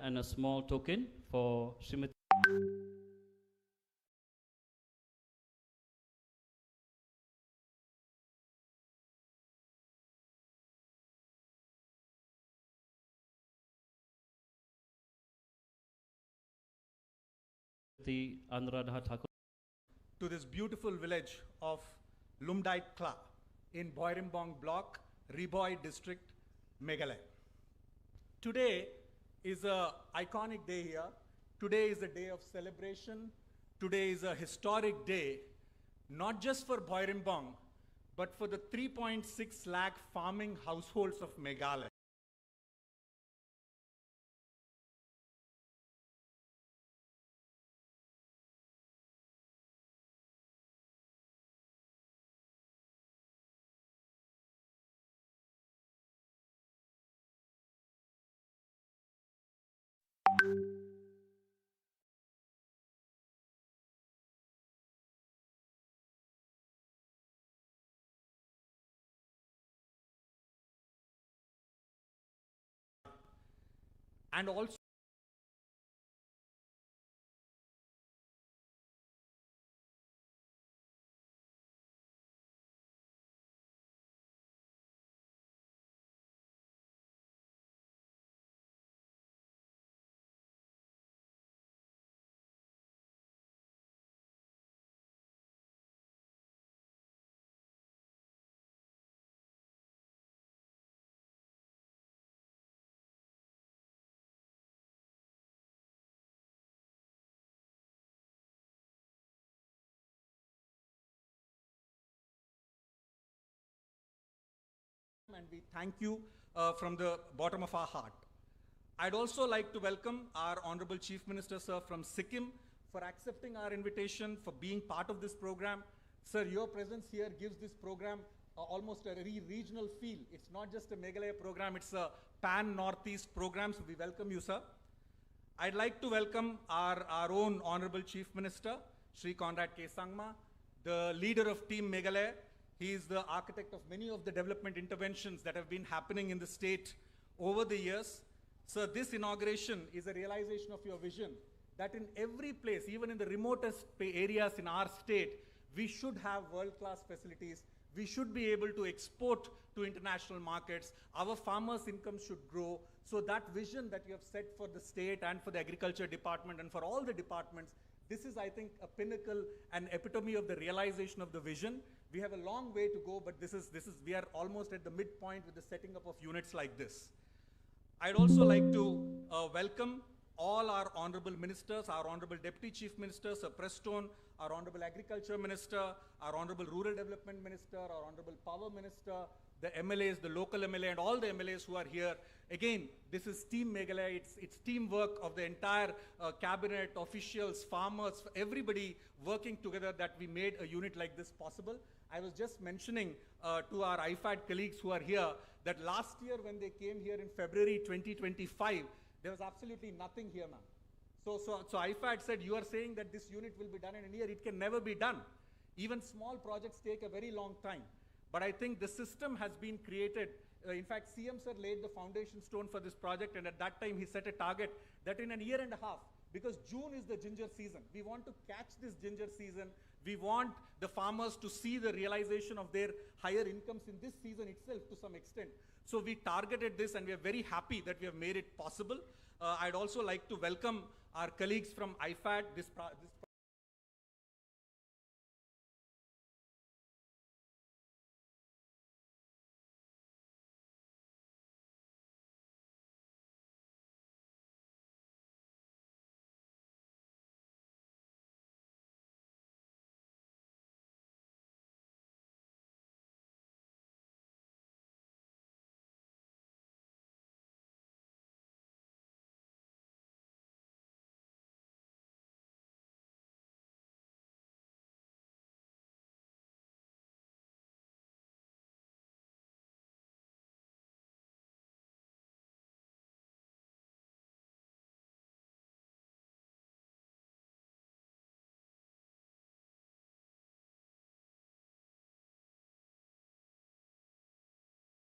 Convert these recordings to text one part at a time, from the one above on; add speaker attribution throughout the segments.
Speaker 1: and a small token for Srimati Anuradha Thakur.
Speaker 2: To this beautiful village of Lumdait Kla in Boirimbong block, Riboy district, Meghalaya. Today is an iconic day here. Today is a day of celebration. Today is a historic day, not just for Boirimbong, but for the 3.6 lakh farming households of Meghalaya. And also and we thank you from the bottom of our heart. I'd also like to welcome our Honorable Chief Minister, sir, from Sikkim for accepting our invitation, for being part of this program. Sir, your presence here gives this program almost a regional feel. It's not just a Meghalaya program, it's a pan-Northeast program, so we welcome you, sir. I'd like to welcome our own Honorable Chief Minister, Shri Conrad K. Sangma, the leader of Team Meghalaya. He is the architect of many of the development interventions that have been happening in the state over the years. Sir, this inauguration is a realization of your vision that in every place, even in the remotest areas in our state, we should have world-class facilities. We should be able to export to international markets. Our farmers' income should grow. So that vision that you have set for the state and for the agriculture department and for all the departments, this is, I think, a pinnacle and epitome of the realization of the vision. We have a long way to go, but we are almost at the midpoint with the setting up of units like this. I'd also like to welcome all our honorable ministers, our honorable Deputy Chief Minister, Sir Preston, our honorable Agriculture Minister, our honorable Rural Development Minister, our honorable Power Minister, the MLAs, the local MLA, and all the MLAs who are here. Again, this is Team Meghalaya. It's teamwork of the entire cabinet, officials, farmers, everybody working together that we made a unit like this possible. I was just mentioning to our IFAD colleagues who are here that last year when they came here in February 2025, there was absolutely nothing here, ma'am. So IFAD said, you are saying that this unit will be done in a year. It can never be done. Even small projects take a very long time. But I think the system has been created. In fact, CM sir laid the foundation stone for this project, and at that time he set a target that in a year and a half, because June is the ginger season, we want to catch this ginger season. We want the farmers to see the realization of their higher incomes in this season itself to some extent. So we targeted this, and we are very happy that we have made it possible. I'd also like to welcome our colleagues from IFAD. This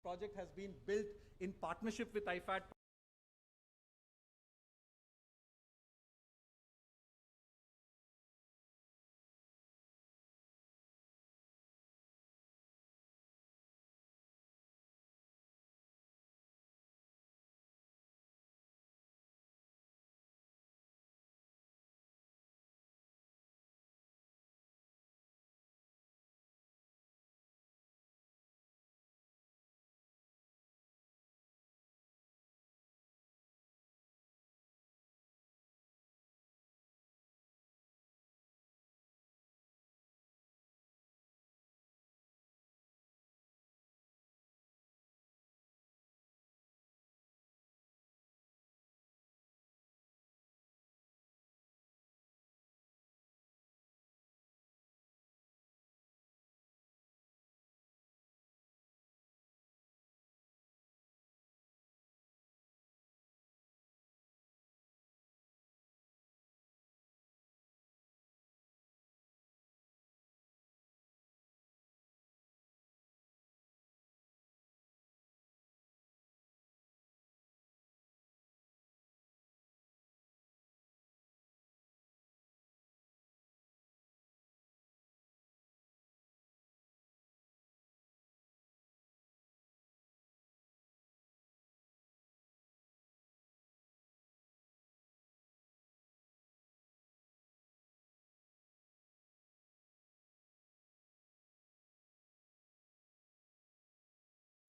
Speaker 2: project has been built in partnership with IFAD.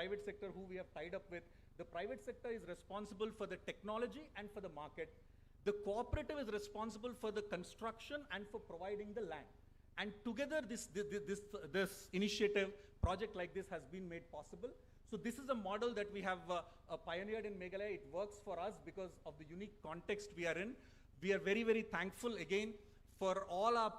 Speaker 2: private sector who we have tied up with. The private sector is responsible for the technology and for the market. The cooperative is responsible for the construction and for providing the land. And together, this initiative, project like this has been made possible. So this is a model that we have pioneered in Meghalaya. It works for us because of the unique context we are in. We are very, very thankful again for all our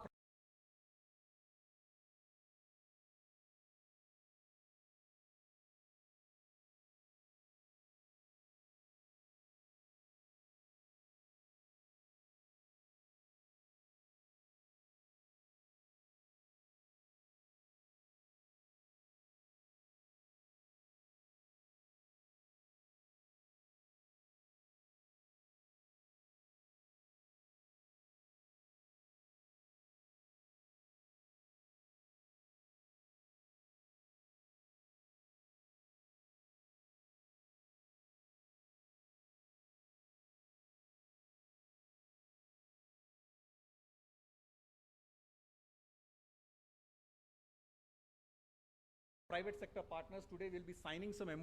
Speaker 2: private sector partners today will be signing some MOU.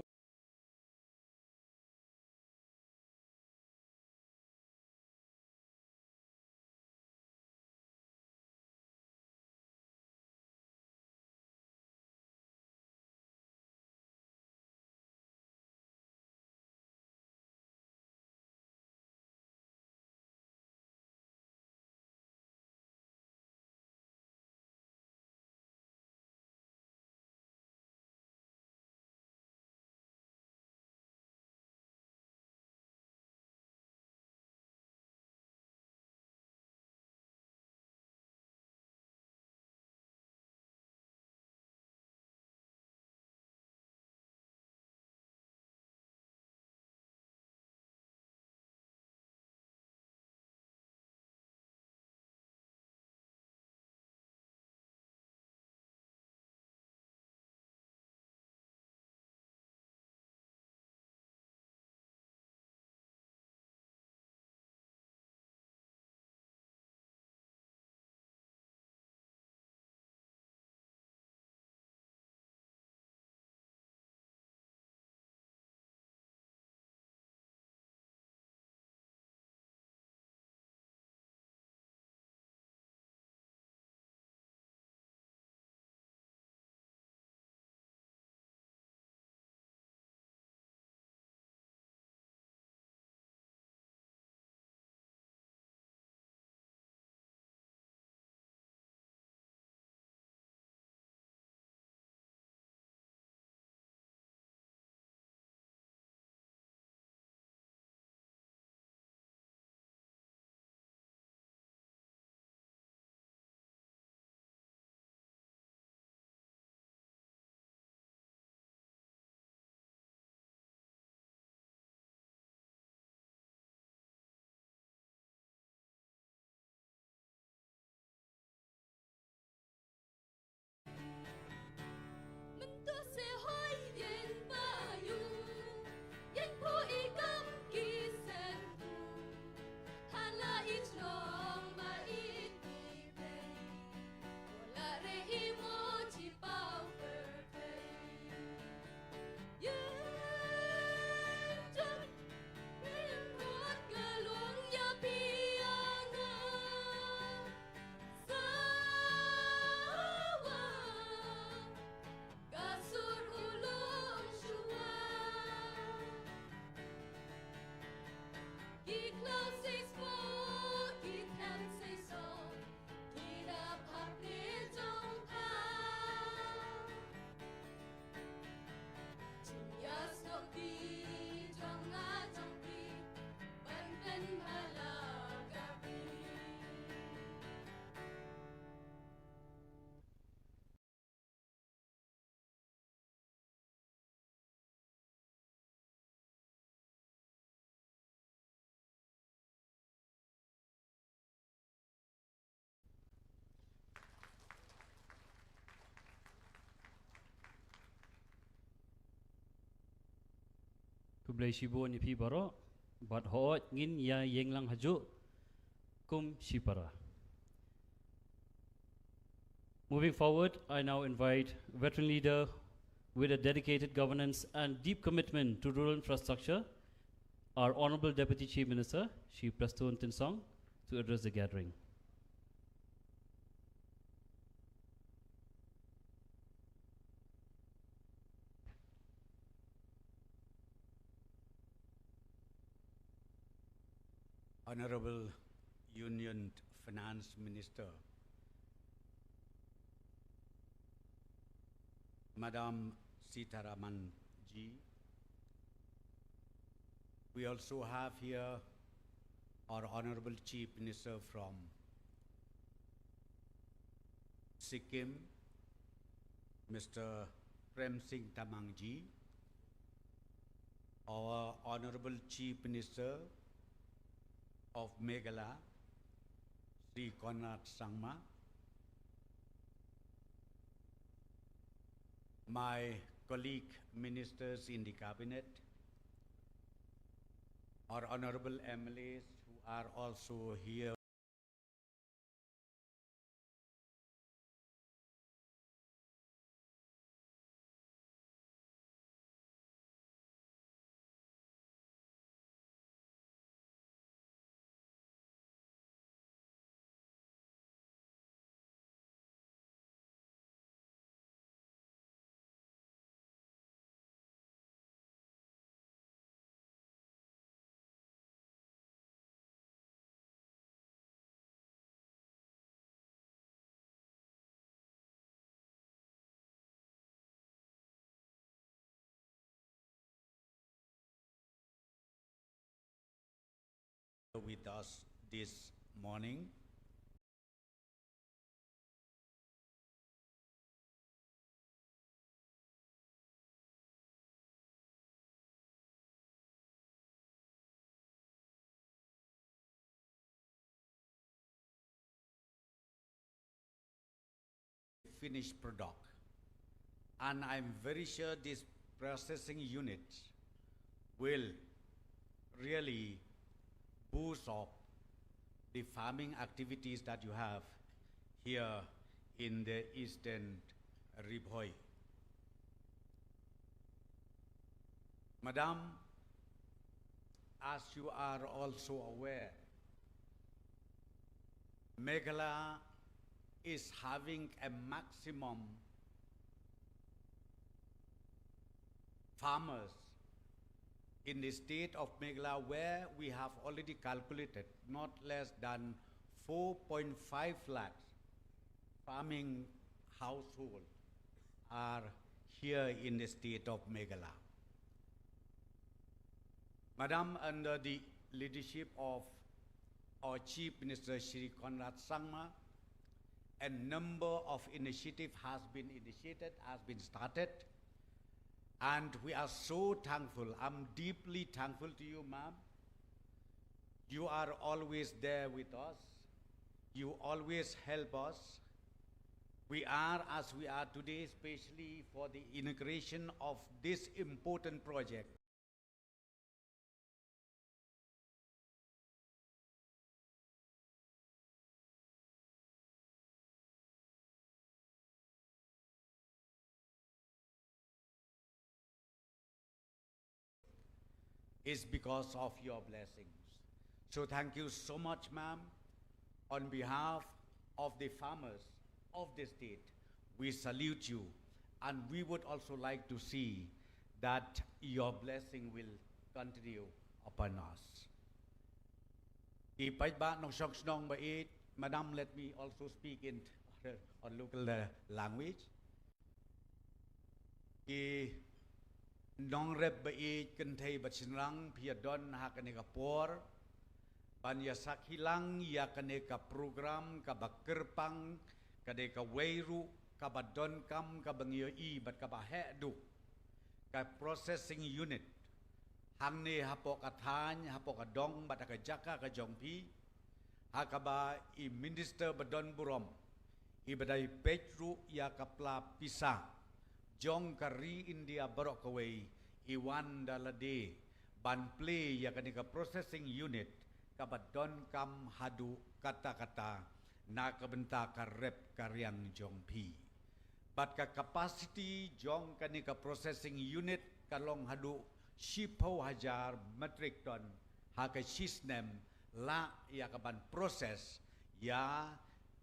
Speaker 1: Kublai shibo ni pi baro, but ho ngin ya yeng lang haju kum shipara. Moving forward, I now invite veteran leader with a dedicated governance and deep commitment to rural infrastructure, our Honorable Deputy Chief Minister, Shri Prastun Tinsong, to address the gathering.
Speaker 3: Honorable Union Finance Minister, Madam Sitharaman ji. We also have here our Honorable Chief Minister from Sikkim, Mr. Prem Singh Tamang ji, our Honorable Chief Minister of Meghalaya, Sri Konrad Sangma, my colleague ministers in the cabinet, our honorable MLAs who are also here with us this morning. Finished product, and I'm very sure this processing unit will really boost up the farming activities that you have here in the Eastern Ribhoi. Madam, as you are also aware, Meghalaya is having a maximum farmers in the state of Meghalaya, where we have already calculated not less than 4.5 lakhs farming households are here in the state of Meghalaya. Madam, under the leadership of our Chief Minister Shri Konrad Sangma, a number of initiatives has been started, and we are so thankful. I'm deeply thankful to you, ma'am. You are always there with us. You always help us. We are as we are today, especially for the inauguration of this important project. Is because of your blessings. So thank you so much, ma'am. On behalf of the farmers of the state, we salute you, and we would also like to see that your blessing will continue upon us. Madam, let me also speak in on local language. Nong rep baik kentai bachinrang piadon hakaneka por banya sakhilang ya kaneka program ka bakerpang kadeka weiru ka badon kam ka bangyo I bat ka bahe du ka processing unit hangne hapok athany hapok adong bat ka jaka ka jongpi hakaba I minister badon burom I badai petru ya kapla pisa Jong kari India barok away Iwan dalade ban play ya kanika processing unit kabadon kam hadu kata-kata na kabenta karep karyang jongpi. but ka capacity jong kanika processing unit kalong hadu 10,000 metric ton haka system la ya kaban proses ya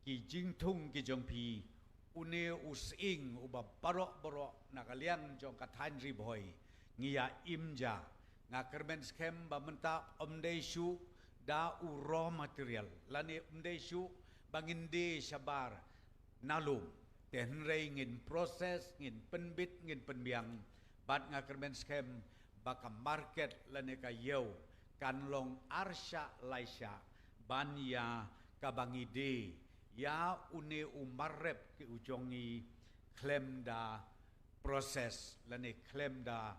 Speaker 3: ki jingthung ki jong pi une using uba barok nakalian jong kathan ri boy ngia imja nga kerben skem ba menta omdesu da u raw material lani omdesu banginde sabar nalum ten rei ngin proses ngin penbit ngin penbiang bat nga kerben skem baka market lani ka yeu kanlong arsha laisha banya kabangide ya une umarrep ki ujongi klem da proses lani klem da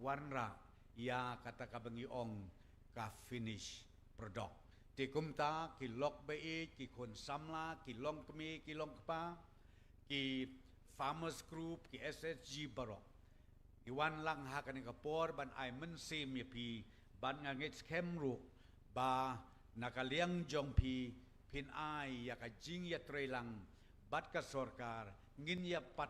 Speaker 3: warna ya kata kabangi ong ka finish product ti kumta ki lok be ki kon samla ki long kmi ki long pa ki farmers group ki SSG barok iwan lang ha kan ka por ban ai men sim ye pi ban nga ngit kemru ba nakaliang jong pi pin ai ya ka jing ya trelang bat ka sorkar ngin ya pat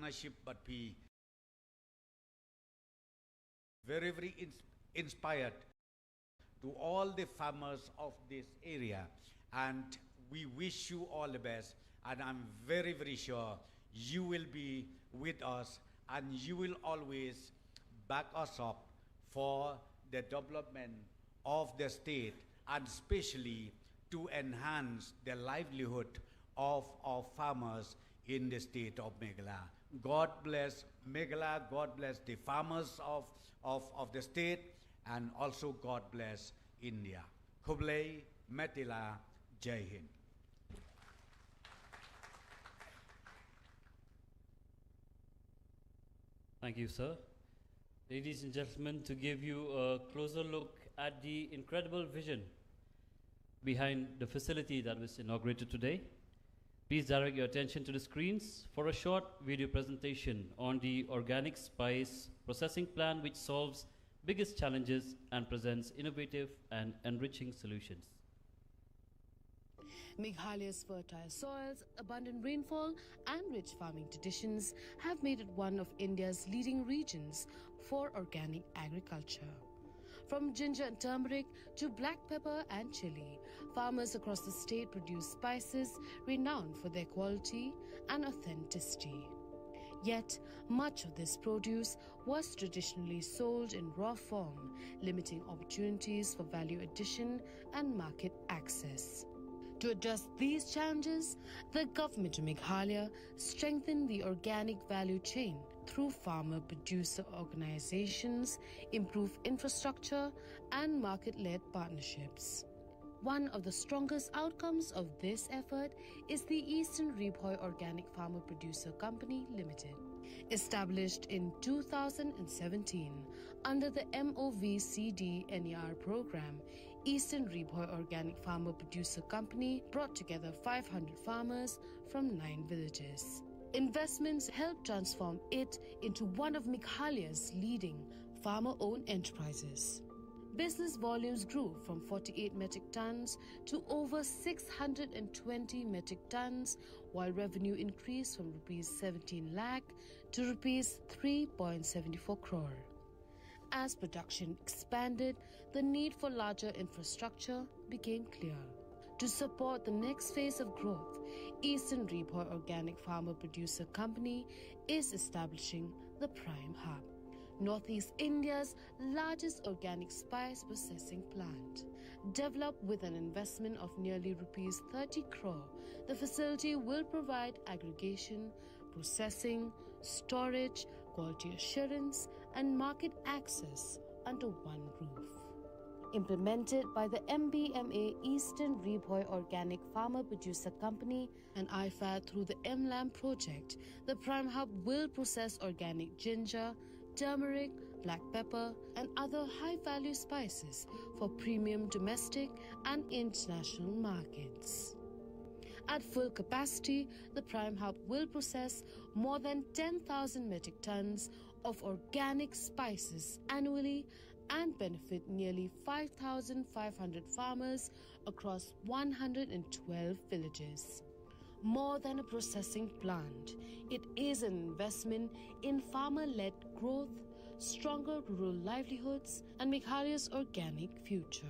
Speaker 3: partnership but be very inspired to all the farmers of this area, and we wish you all the best, and I'm very sure you will be with us and you will always back us up for the development of the state and especially to enhance the livelihood of our farmers in the state of Meghalaya. God bless Meghalaya, God bless the farmers of the state, and also God bless India. Kublai, Metila, Jai Hind.
Speaker 1: Thank you, sir. Ladies and gentlemen, to give you a closer look at the incredible vision behind the facility that was inaugurated today, please direct your attention to the screens for a short video presentation on the organic spice processing plan, which solves biggest challenges and presents innovative and enriching solutions.
Speaker 4: Meghalaya's fertile soils, abundant rainfall, and rich farming traditions have made it one of India's leading regions for organic agriculture. From ginger and turmeric to black pepper and chili, farmers across the state produce spices renowned for their quality and authenticity. Yet, much of this produce was traditionally sold in raw form, limiting opportunities for value addition and market access. To address these challenges, the government of Meghalaya strengthened the organic value chain through farmer-producer organizations, improved infrastructure, and market-led partnerships. One of the strongest outcomes of this effort is the Eastern Rebhoy Organic Farmer Producer Company Limited. Established in 2017 under the MOVCD NER program, Eastern Rebhoy Organic Farmer Producer Company brought together 500 farmers from 9 villages. Investments helped transform it into one of Meghalaya's leading farmer-owned enterprises. Business volumes grew from 48 metric tons to over 620 metric tons, while revenue increased from rupees 17 lakh to rupees 3.74 crore. As production expanded, the need for larger infrastructure became clear. To support the next phase of growth, Eastern Rebhoy Organic Farmer Producer Company is establishing the Prime Hub, Northeast India's largest organic spice processing plant. Developed with an investment of nearly rupees 30 crore, the facility will provide aggregation, processing, storage, quality assurance, and market access under one roof. Implemented by the MBMA Eastern Rebhoy Organic Farmer Producer Company and IFAD through the MLAM project, the Prime Hub will process organic ginger, turmeric, black pepper, and other high-value spices for premium domestic and international markets. At full capacity, the Prime Hub will process more than 10,000 metric tons of organic spices annually and benefit nearly 5,500 farmers across 112 villages. More than a processing plant, it is an investment in farmer-led growth, stronger rural livelihoods, and Meghalaya's organic future.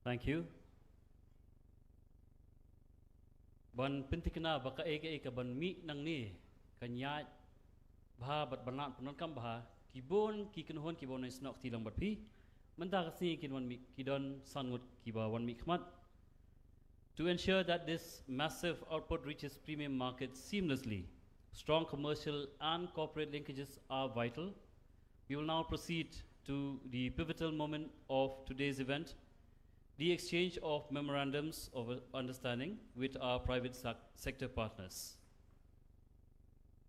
Speaker 1: Thank you. Ban pintikna baka eka ban mi nang ni kanya bha bat banat punan kam bha kibon ki kinhon kibon is nok tilang bat pi manda kasi kinwan mi kidon sangut kiba wan mi khmat. To ensure that this massive output reaches premium markets seamlessly, strong commercial and corporate linkages are vital. We will now proceed to the pivotal moment of today's event, the exchange of memorandums of understanding with our private sector partners.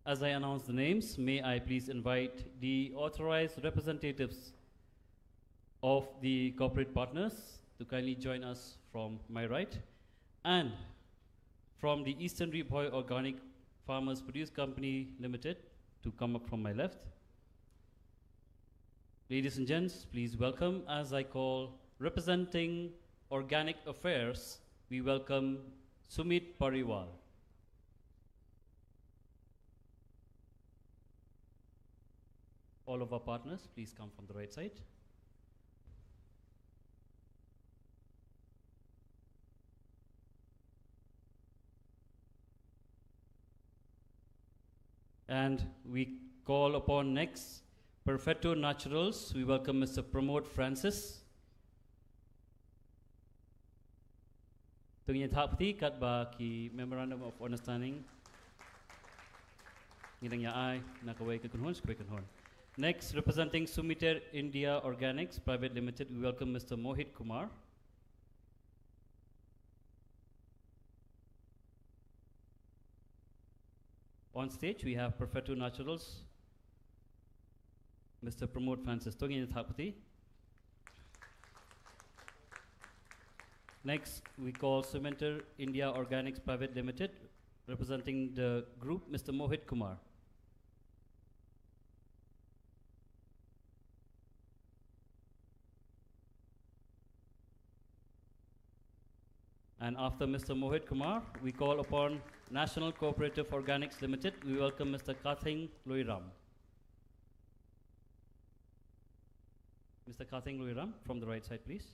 Speaker 1: As I announce the names, may I please invite the authorized representatives of the corporate partners to kindly join us from my right, and from the Eastern Ripoy Organic Farmers Produce Company Limited to come up from my left. Ladies and gents, please welcome, as I call, representing Organic Affairs, we welcome Sumit Pariwal. All of our partners, please come from the right side. And we call upon next Perfetto Naturals. We welcome Mr. Pramod Francis. Tungin thapti kat ba ki memorandum of understanding. Ngidang ya ay nakaway ka kunhon skwe kunhon. Next, representing Sumiter India Organics Private Limited, we welcome Mr. Mohit Kumar. On stage, we have Perfetto Naturals, Mr. Pramod Francis. Tungin thapti. Next, we call Cementer India Organics Private Limited, representing the group, Mr. Mohit Kumar. And after Mr. Mohit Kumar, we call upon National Cooperative Organics Limited. We welcome Mr. Kathing Loiram. Mr. Kathing Loiram, from the right side, please.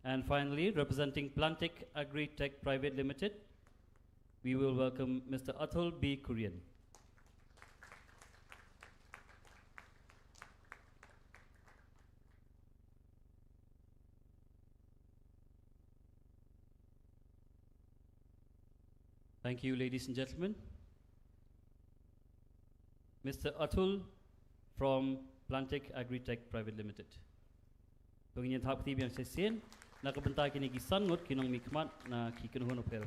Speaker 1: And finally, representing Plantic Agri-Tech Private Limited, we will welcome Mr. Atul B. Kurian. Thank you, ladies and gentlemen. Mr. Atul from Plantic Agri-Tech Private Limited. Pagin thapti biang sesien nakabenta kini gisangot kinong mikmat na kikinuhon oper.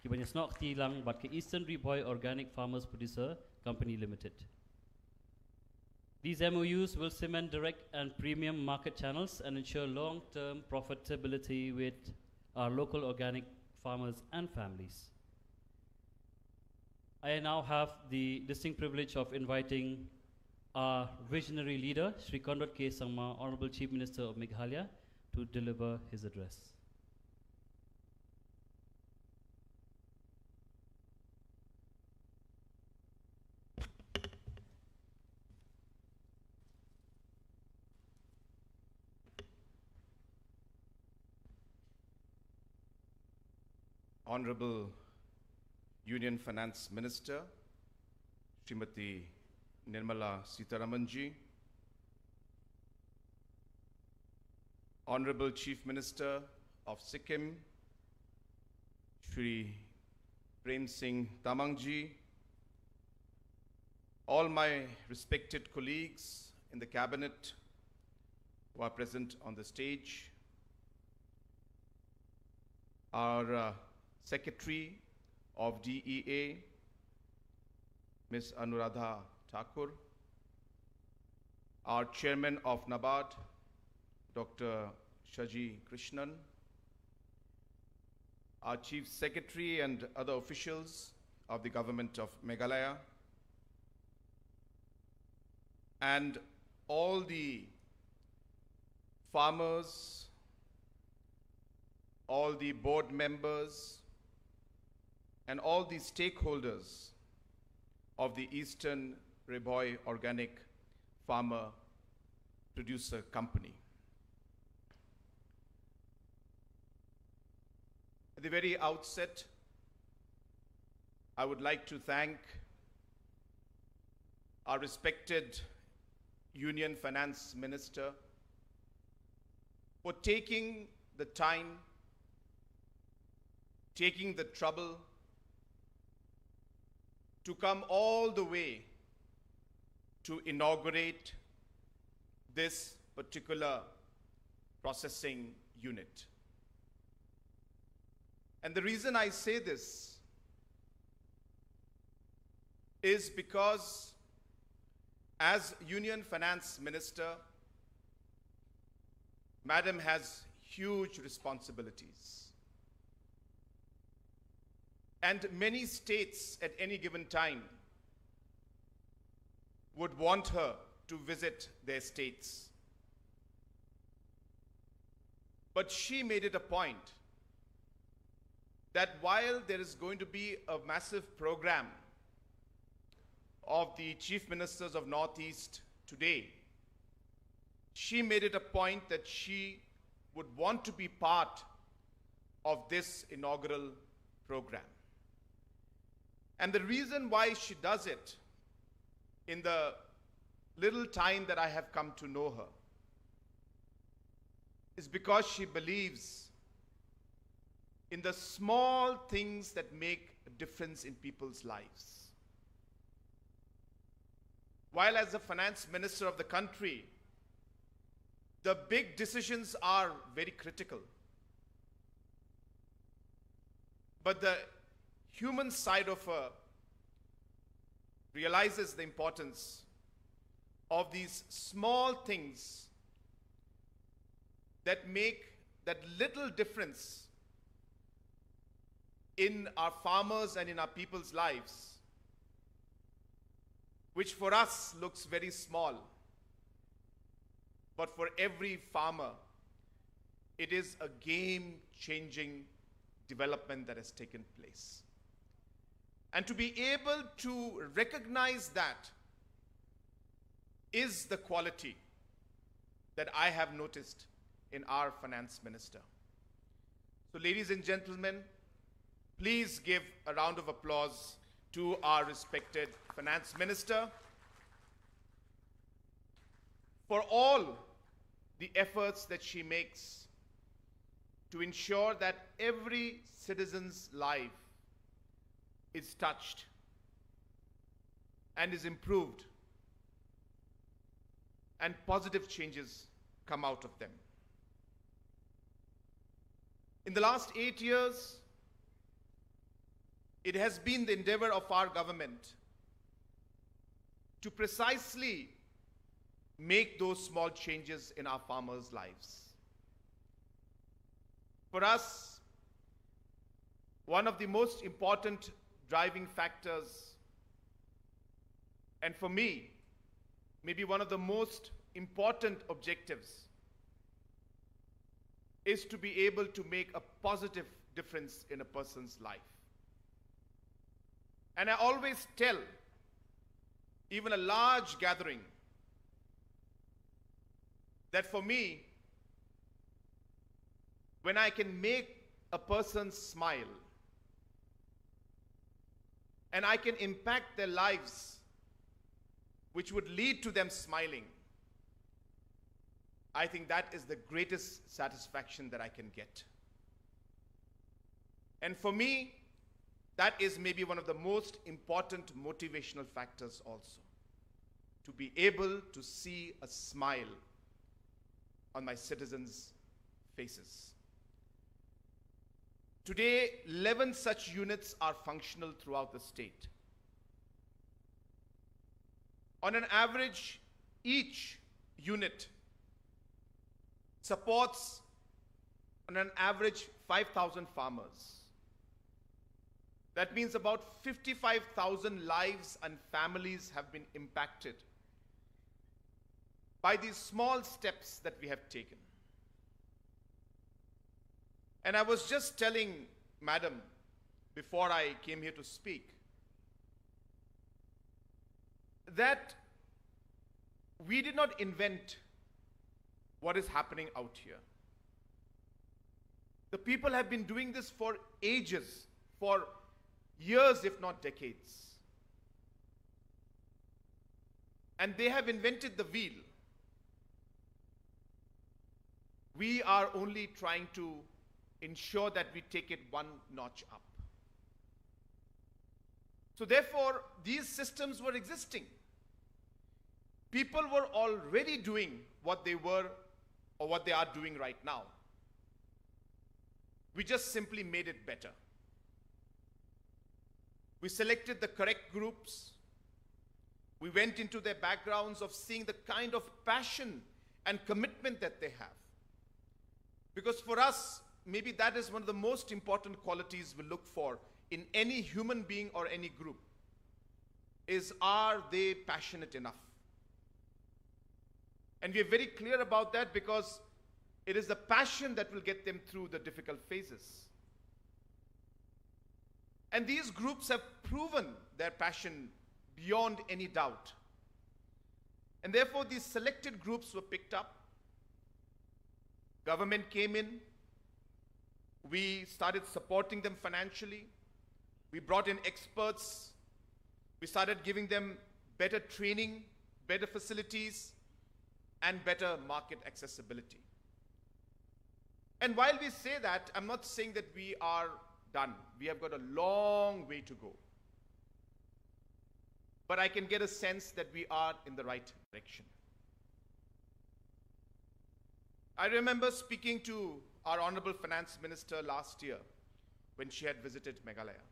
Speaker 1: Kibanyasnok tilang bat ke Eastern Ripoy Organic Farmers Producer Company Limited. These MOUs will cement direct and premium market channels and ensure long-term profitability with our local organic farmers and families. I now have the distinct privilege of inviting our visionary leader, Shri Conrad K. Sangma, Honorable Chief Minister of Meghalaya, to deliver his address.
Speaker 5: Honorable Union Finance Minister, Srimati Nirmala Sitharaman ji, Honorable Chief Minister of Sikkim, Shri Prem Singh Tamang ji, all my respected colleagues in the cabinet who are present on the stage, our Secretary of DEA, Ms. Anuradha Thakur, our Chairman of NABARD, Dr. Shaji Krishnan, our Chief Secretary and other officials of the government of Meghalaya, and all the farmers, all the board members, and all the stakeholders of the Eastern Riboy Organic Farmer Producer Company. At the very outset, I would like to thank our respected Union Finance Minister for taking the time, taking the trouble to come all the way to inaugurate this particular processing unit. And the reason I say this is because as Union Finance Minister, Madam has huge responsibilities. And many states at any given time would want her to visit their states. But she made it a point that while there is going to be a massive program of the chief ministers of Northeast today, she made it a point that she would want to be part of this inaugural program. And the reason why she does it, in the little time that I have come to know her, is because she believes in the small things that make a difference in people's lives. While as the finance minister of the country, the big decisions are very critical. But the human side of her realizes the importance of these small things that make that little difference in our farmers and in our people's lives, which for us looks very small, but for every farmer, it is a game-changing development that has taken place. And to be able to recognize that is the quality that I have noticed in our finance minister. So ladies and gentlemen, please give a round of applause to our respected finance minister for all the efforts that she makes to ensure that every citizen's life is touched and is improved and positive changes come out of them. In the last 8 years, it has been the endeavor of our government to precisely make those small changes in our farmers' lives. For us, one of the most important driving factors, and for me, maybe one of the most important objectives, is to be able to make a positive difference in a person's life. And I always tell even a large gathering that for me, when I can make a person smile and I can impact their lives, which would lead to them smiling, I think that is the greatest satisfaction that I can get. And for me, that is maybe one of the most important motivational factors also. to be able to see a smile on my citizens' faces. Today, 11 such units are functional throughout the state. On an average, each unit supports, on an average, 5,000 farmers. That means about 55,000 lives and families have been impacted by these small steps that we have taken. And I was just telling Madam before I came here to speak that we did not invent what is happening out here. The people have been doing this for ages, for years, if not decades. And they have invented the wheel. We are only trying to ensure that we take it one notch up. So therefore, these systems were existing. People were already doing what they were or what they are doing right now. We just simply made it better. We selected the correct groups. We went into their backgrounds of seeing the kind of passion and commitment that they have. Because for us, maybe that is one of the most important qualities we look for in any human being or any group, is are they passionate enough? And we are very clear about that because it is the passion that will get them through the difficult phases. And these groups have proven their passion beyond any doubt. And therefore, these selected groups were picked up. Government came in. We started supporting them financially. We brought in experts. We started giving them better training, better facilities, and better market accessibility. And while we say that, I'm not saying that we are done. We have got a long way to go. But I can get a sense that we are in the right direction. I remember speaking to our Honorable Finance Minister last year when she had visited Meghalaya.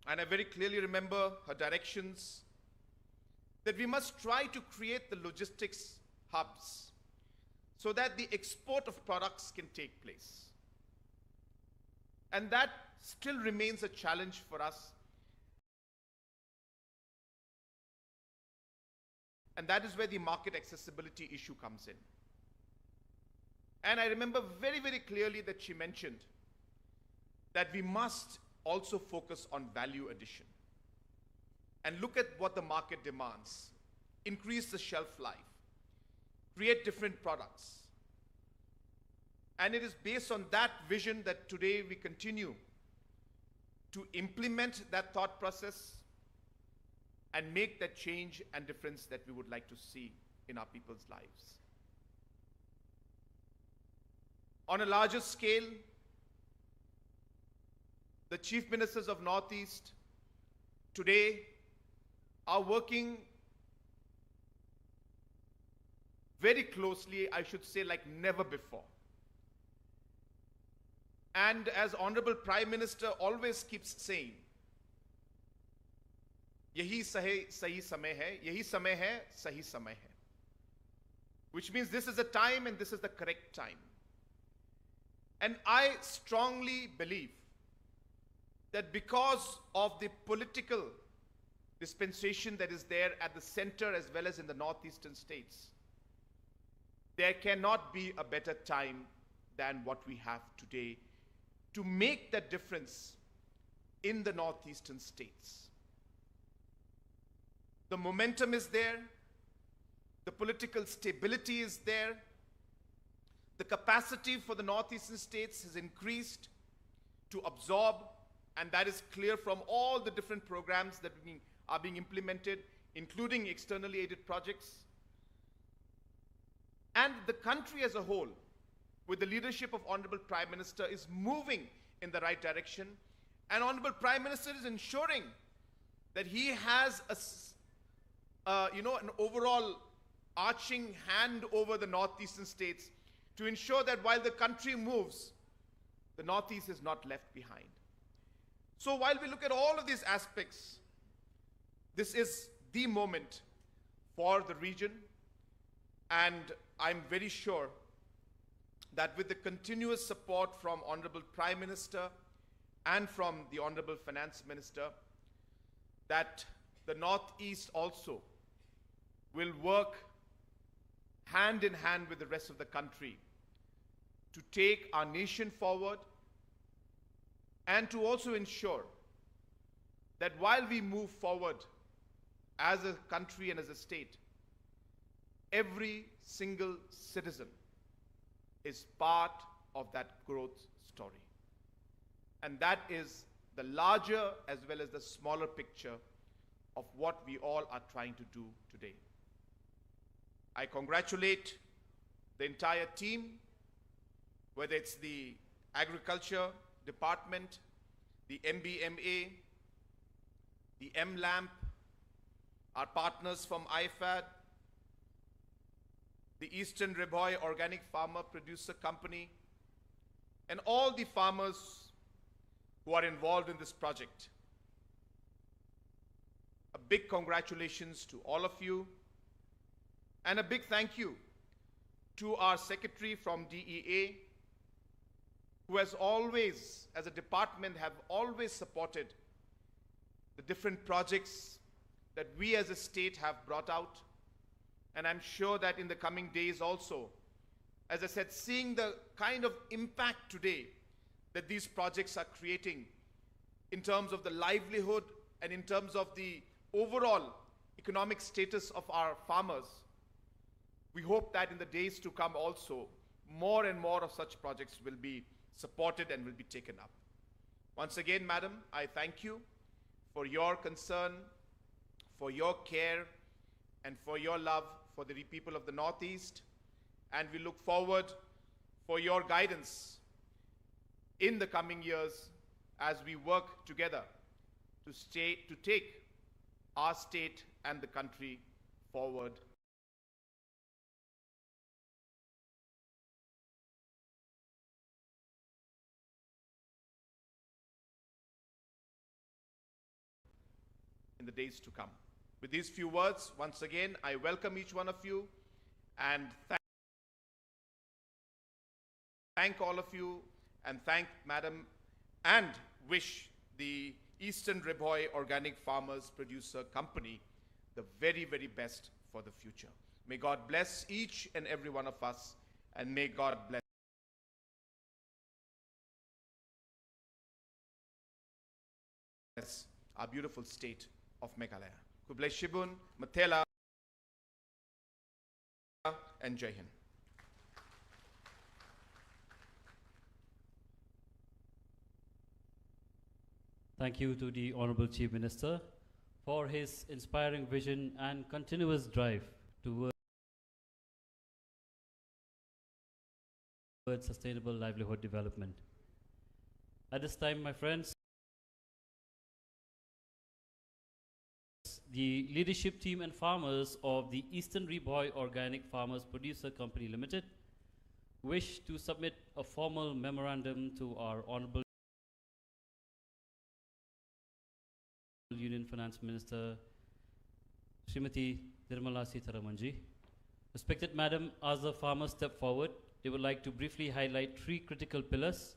Speaker 5: And I very clearly remember her directions that we must try to create the logistics hubs so that the export of products can take place. And that still remains a challenge for us. And that is where the market accessibility issue comes in. And I remember very, very clearly that she mentioned that we must also focus on value addition and look at what the market demands, increase the shelf life, create different products. And it is based on that vision that today we continue to implement that thought process and make that change and difference that we would like to see in our people's lives. On a larger scale, the chief ministers of Northeast today are working very closely, I should say, like never before. And as Honorable Prime Minister always keeps saying, yahi sahi samay hai, yahi samay hai, sahi samay hai. Which means this is the time and this is the correct time. And I strongly believe that because of the political dispensation that is there at the center as well as in the northeastern states, there cannot be a better time than what we have today to make that difference in the northeastern states. The momentum is there, the political stability is there, the capacity for the northeastern states has increased to absorb, and that is clear from all the different programs that are being implemented, including externally aided projects. And the country as a whole, with the leadership of Honorable Prime Minister, is moving in the right direction. And Honorable Prime Minister is ensuring that he has an overall arching hand over the northeastern states to ensure that while the country moves, the Northeast is not left behind. So while we look at all of these aspects, this is the moment for the region, and I'm very sure that with the continuous support from Honorable Prime Minister and from the Honorable Finance Minister, that the Northeast also will work hand in hand with the rest of the country to take our nation forward and to also ensure that while we move forward as a country and as a state, every single citizen is part of that growth story. And that is the larger as well as the smaller picture of what we all are trying to do today. I congratulate the entire team, whether it's the Agriculture Department, the MBMA, the MLAMP, our partners from IFAD, the Eastern Riboy Organic Farmer Producer Company, and all the farmers who are involved in this project. A big congratulations to all of you, and a big thank you to our secretary from DEA, who has always, as a department, have always supported the different projects that we as a state have brought out. And I'm sure that in the coming days also, as I said, seeing the kind of impact today that these projects are creating in terms of the livelihood and in terms of the overall economic status of our farmers, we hope that in the days to come also, more and more of such projects will be supported and will be taken up. Once again, Madam, I thank you for your concern, for your care, and for your love for the people of the Northeast. And we look forward for your guidance in the coming years as we work together to take our state and the country forward. In the days to come. With these few words, once again, I welcome each one of you and thank all of you and thank Madam and wish the Eastern Riboy Organic Farmers Producer Company the very, very best for the future. May God bless each and every one of us, and may God bless our beautiful state of Meghalaya. Kublai Shibun, Matela, and Jai Hind.
Speaker 1: Thank you to the Honorable Chief Minister for his inspiring vision and continuous drive towards sustainable livelihood development. At this time, my friends, the leadership team and farmers of the Eastern Riboy Organic Farmers Producer Company Limited wish to submit a formal memorandum to our Honorable Union Finance Minister, Srimati Nirmala Sitharaman ji. Respected Madam, as the farmers step forward, they would like to briefly highlight three critical pillars.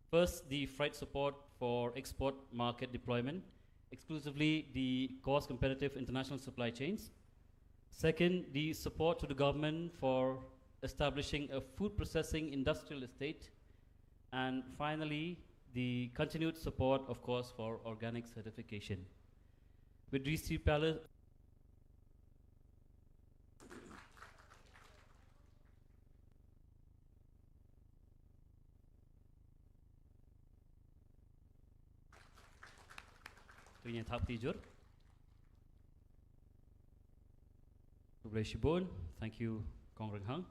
Speaker 1: First, the freight support for export market deployment, exclusively the cost-competitive international supply chains. Second, the support to the government for establishing a food processing industrial estate. And finally, the continued support, of course, for organic certification. With these three pillars, thank you, Congress Hang.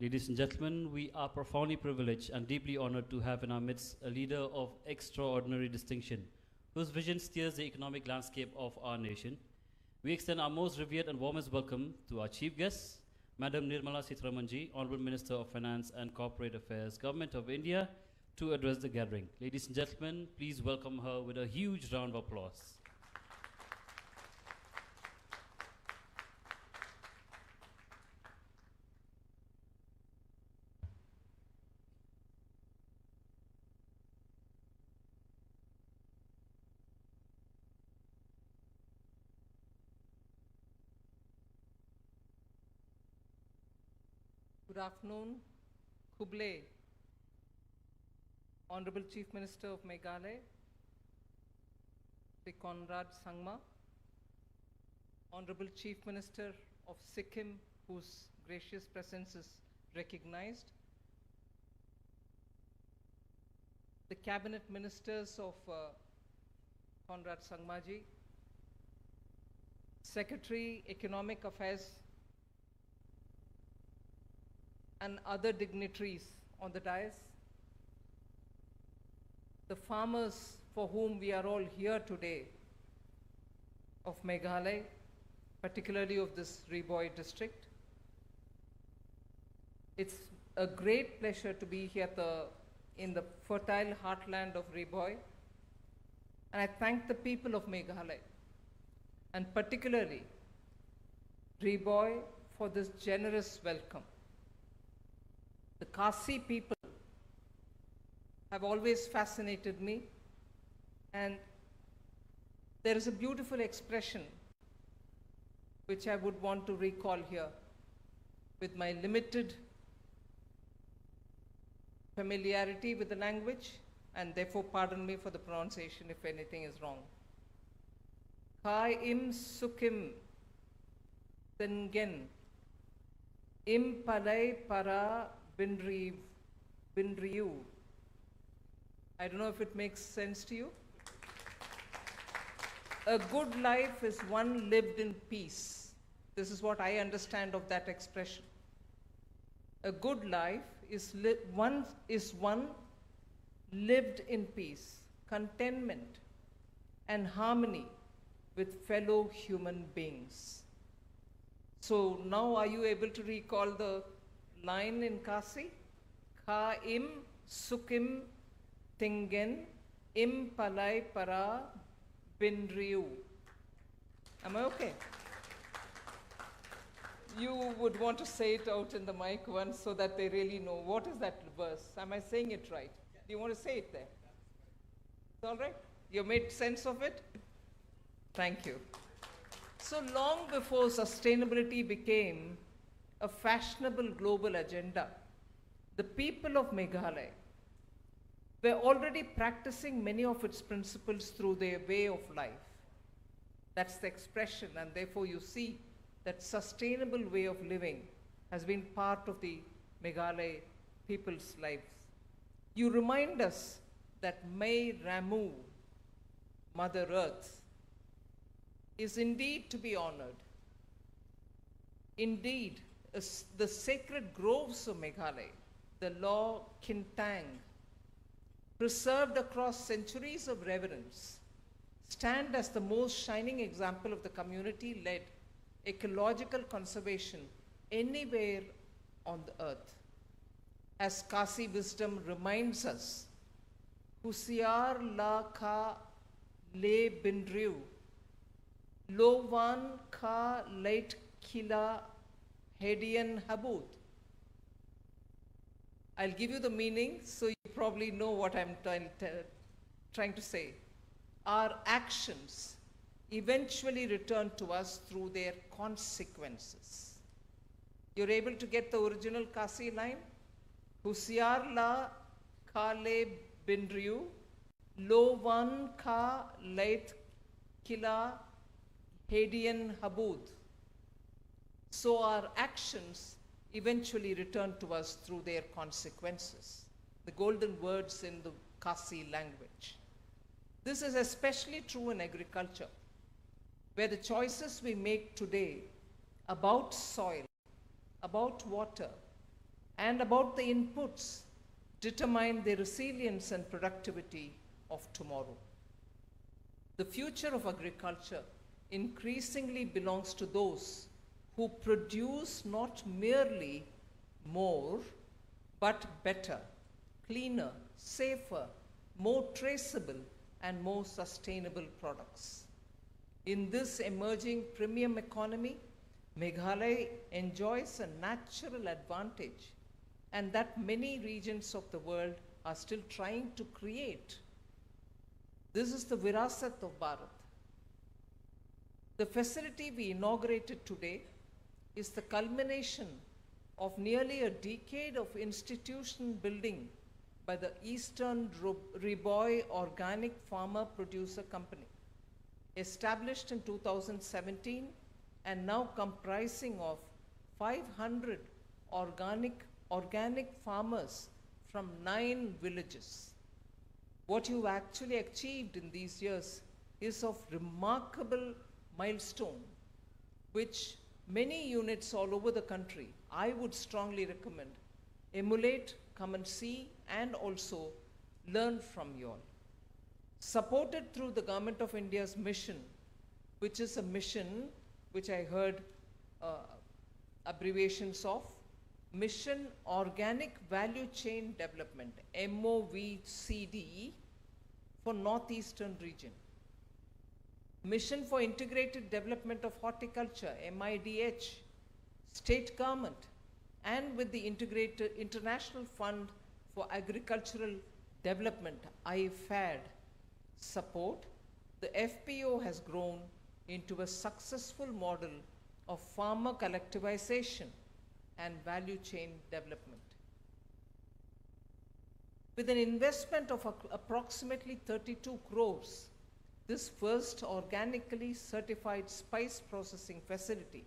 Speaker 1: Ladies and gentlemen, we are profoundly privileged and deeply honored to have in our midst a leader of extraordinary distinction, whose vision steers the economic landscape of our nation. We extend our most revered and warmest welcome to our chief guests, Madam Nirmala Sitharaman ji, Honorable Minister of Finance and Corporate Affairs, Government of India, to address the gathering. Ladies and gentlemen, please welcome her with a huge round of applause.
Speaker 6: Good afternoon, Kuble, Honorable Chief Minister of Meghalaya, Sri Conrad Sangma, Honorable Chief Minister of Sikkim, whose gracious presence is recognized, the Cabinet Ministers of Conrad Sangmaji, Secretary, Economic Affairs, and other dignitaries on the dais, the farmers for whom we are all here today of Meghalaya, particularly of this Riboy district. It's a great pleasure to be here in the fertile heartland of Riboy, and I thank the people of Meghalaya, and particularly Riboy, for this generous welcome. The Khasi people have always fascinated me, and there is a beautiful expression which I would want to recall here with my limited familiarity with the language, and therefore pardon me for the pronunciation if anything is wrong. Khai im sukim tengen im palai para Bindriyu. I don't know if it makes sense to you. A good life is one lived in peace. This is what I understand of that expression. A good life is one lived in peace, contentment, and harmony with fellow human beings. So now are you able to recall the line in Khasi? Kha im sukim tingen im palai para bindriyu. Am I okay? You would want to say it out in the mic once so that they really know. What is that verse? Am I saying it right? Do you want to say it there? It's all right? You made sense of it? Thank you. So long before sustainability became a fashionable global agenda, the people of Meghalaya were already practicing many of its principles through their way of life. That's the expression, and therefore you see that sustainable way of living has been part of the Meghalaya people's lives. You remind us that Mai Ramu, Mother Earth, is indeed to be honored. Indeed, the sacred groves of Meghalaya, the Law Kintang, preserved across centuries of reverence, stand as the most shining example of the community-led ecological conservation anywhere on the earth. As Khasi wisdom reminds us, Husiar la kha le bindriu, lo wan kha leit kila hedian habut. I'll give you the meaning so you probably know what I'm trying to say. Our actions eventually return to us through their consequences. You're able to get the original Khasi line? Husiar la khale bindriu, lo wan kha leit kila hedian habud. So our actions eventually return to us through their consequences. The golden words in the Khasi language. This is especially true in agriculture, where the choices we make today about soil, about water, and about the inputs determine the resilience and productivity of tomorrow. The future of agriculture increasingly belongs to those who produce not merely more, but better, cleaner, safer, more traceable, and more sustainable products. In this emerging premium economy, Meghalaya enjoys a natural advantage, and that many regions of the world are still trying to create. This is the Virasat of Bharat. The facility we inaugurated today is the culmination of nearly a decade of institution building by the Eastern Riboy Organic Farmer Producer Company, established in 2017 and now comprising of 500 organic farmers from 9 villages. What you've actually achieved in these years is of remarkable milestone, which many units all over the country, I would strongly recommend, emulate, come and see, and also learn from you all. Supported through the Government of India's mission, which is a mission which I heard abbreviations of, Mission Organic Value Chain Development, MOVCD, for Northeastern region. Mission for Integrated Development of Horticulture, MIDH, state government, and with the Integrated International Fund for Agricultural Development, IFAD, support, the FPO has grown into a successful model of farmer collectivization and value chain development. With an investment of approximately 32 crores, this first organically certified spice processing facility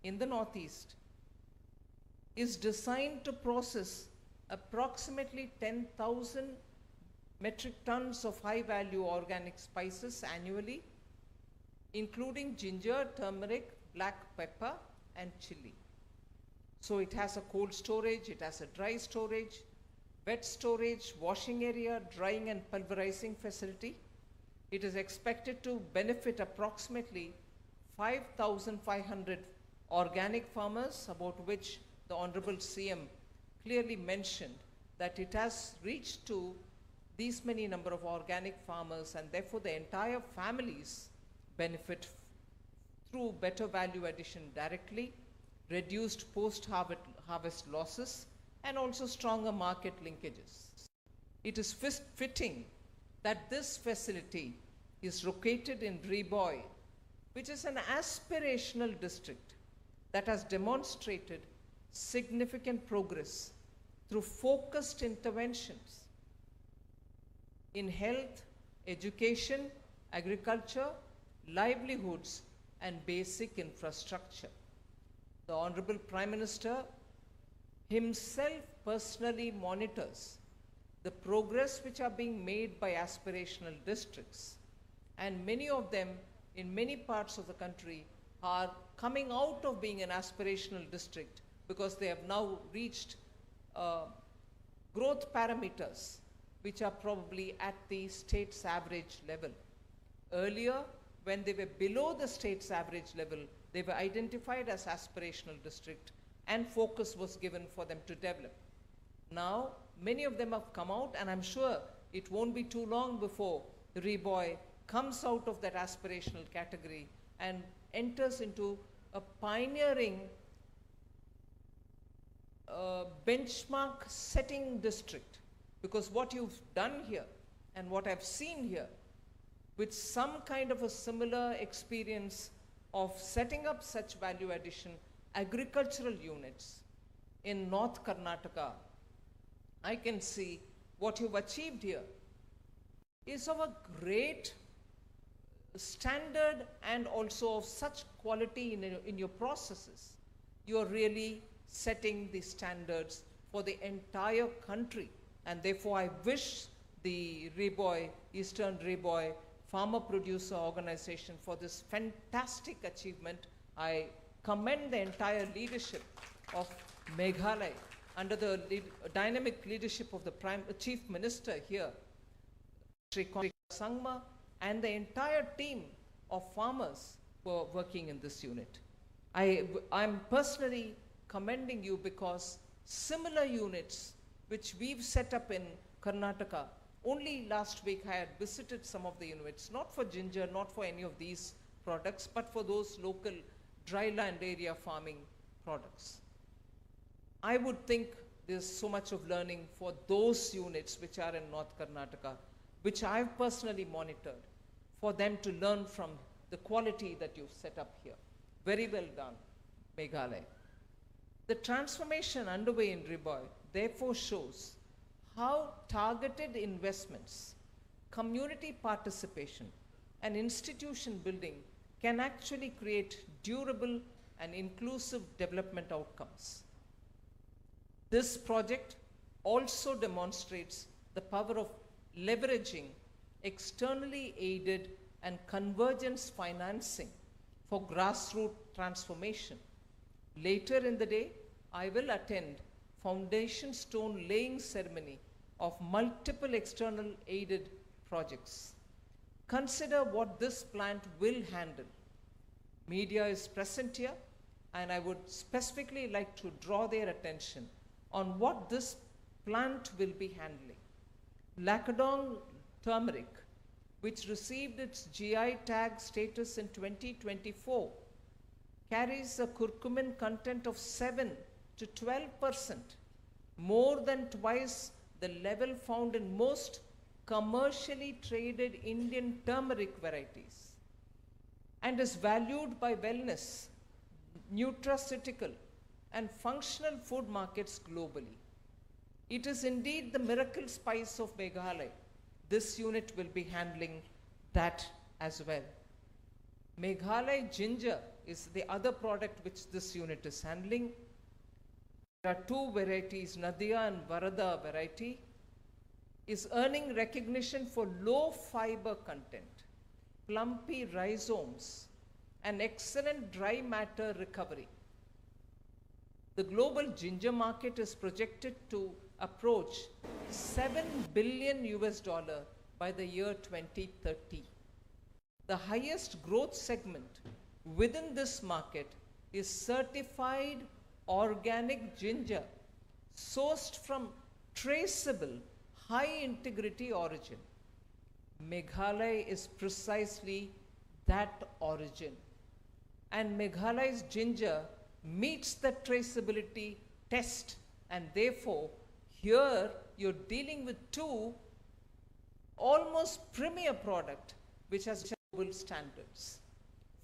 Speaker 6: in the Northeast is designed to process approximately 10,000 metric tons of high-value organic spices annually, including ginger, turmeric, black pepper, and chili. So it has a cold storage, it has a dry storage, wet storage, washing area, drying and pulverizing facility. It is expected to benefit approximately 5,500 organic farmers, about which the Honorable CM clearly mentioned that it has reached to these many number of organic farmers, and therefore the entire families benefit through better value addition directly, reduced post-harvest losses, and also stronger market linkages. It is fitting that this facility is located in Riboy, which is an aspirational district that has demonstrated significant progress through focused interventions in health, education, agriculture, livelihoods, and basic infrastructure. The Honorable Prime Minister himself personally monitors the progress which are being made by aspirational districts, and many of them in many parts of the country are coming out of being an aspirational district because they have now reached growth parameters which are probably at the state's average level. Earlier, when they were below the state's average level, they were identified as aspirational district and focus was given for them to develop. Now, many of them have come out, and I'm sure it won't be too long before Riboy comes out of that aspirational category and enters into a pioneering benchmark setting district. Because what you've done here and what I've seen here, with some kind of a similar experience of setting up such value addition agricultural units in North Karnataka, I can see what you've achieved here is of a great standard and also of such quality in your processes. You are really setting the standards for the entire country, and therefore I wish the Riboy, Eastern Riboy Farmer Producer Organization for this fantastic achievement. I commend the entire leadership of Meghalaya under the dynamic leadership of the Chief Minister here, Sri Sangma, and the entire team of farmers for working in this unit. I'm personally commending you because similar units which we've set up in Karnataka, only last week I had visited some of the units, not for ginger, not for any of these products, but for those local dryland area farming products. I would think there's so much of learning for those units which are in North Karnataka, which I've personally monitored, for them to learn from the quality that you've set up here. Very well done, Meghalaya. The transformation underway in Riboy therefore shows how targeted investments, community participation, and institution building can actually create durable and inclusive development outcomes. This project also demonstrates the power of leveraging externally aided and convergence financing for grassroots transformation. Later in the day, I will attend foundation stone laying ceremony of multiple external aided projects. Consider what this plant will handle. Media is present here, and I would specifically like to draw their attention on what this plant will be handling. Lacadong turmeric, which received its GI tag status in 2024, carries a curcumin content of 7 to 12%, more than twice the level found in most commercially traded Indian turmeric varieties, and is valued by wellness, nutraceutical, and functional food markets globally. It is indeed the miracle spice of Meghalaya. This unit will be handling that as well. Meghalaya ginger is the other product which this unit is handling. There are two varieties, Nadia and Varada variety, is earning recognition for low fiber content, plumpy rhizomes, and excellent dry matter recovery. The global ginger market is projected to approach $7 billion by the year 2030. The highest growth segment within this market is certified organic ginger sourced from traceable high integrity origin. Meghalaya is precisely that origin, and Meghalaya's ginger meets the traceability test, and therefore here you're dealing with two almost premier product which has global standards.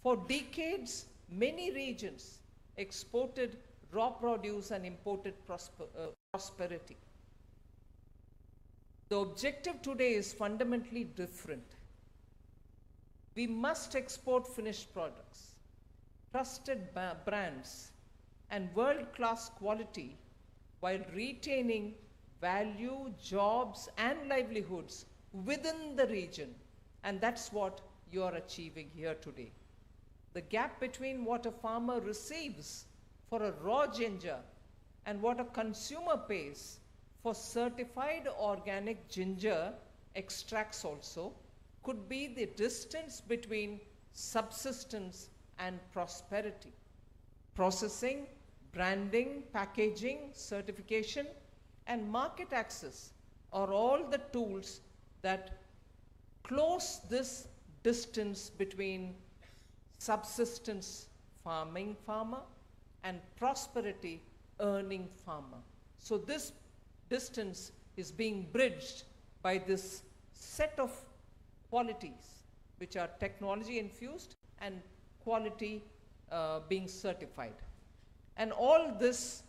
Speaker 6: For decades, many regions exported raw produce and imported prosperity. The objective today is fundamentally different. We must export finished products, trusted brands, and world-class quality while retaining value, jobs, and livelihoods within the region. And that's what you are achieving here today. The gap between what a farmer receives for a raw ginger and what a consumer pays for certified organic ginger extracts also could be the distance between subsistence and prosperity. Processing, branding, packaging, certification, and market access are all the tools that close this distance between subsistence farming farmer and prosperity earning farmer. So this distance is being bridged by this set of qualities which are technology infused and quality being certified. And all this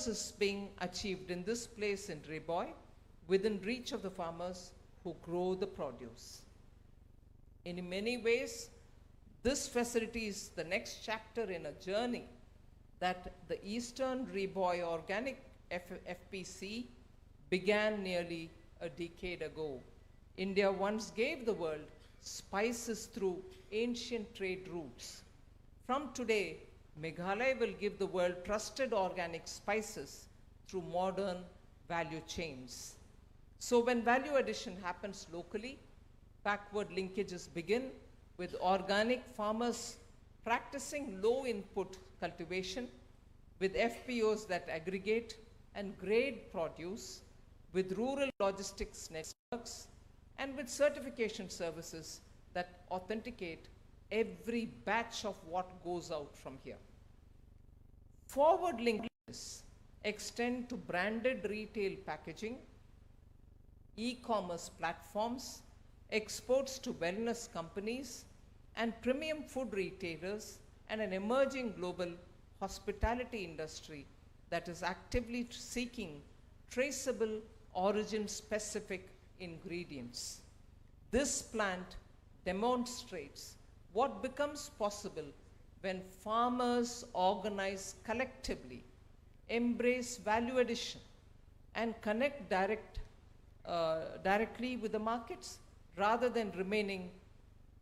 Speaker 6: is being achieved in this place in Riboy, within reach of the farmers who grow the produce. In many ways, this facility is the next chapter in a journey that the Eastern Riboy Organic FPC began nearly a decade ago. India once gave the world spices through ancient trade routes. From today, Meghalaya will give the world trusted organic spices through modern value chains. So when value addition happens locally, backward linkages begin, with organic farmers practicing low input cultivation, with FPOs that aggregate and grade produce, with rural logistics networks, and with certification services that authenticate every batch of what goes out from here. Forward links extend to branded retail packaging, e-commerce platforms, exports to wellness companies, and premium food retailers, and an emerging global hospitality industry that is actively seeking traceable origin-specific ingredients. This plant demonstrates what becomes possible when farmers organize collectively, embrace value addition, and connect directly with the markets rather than remaining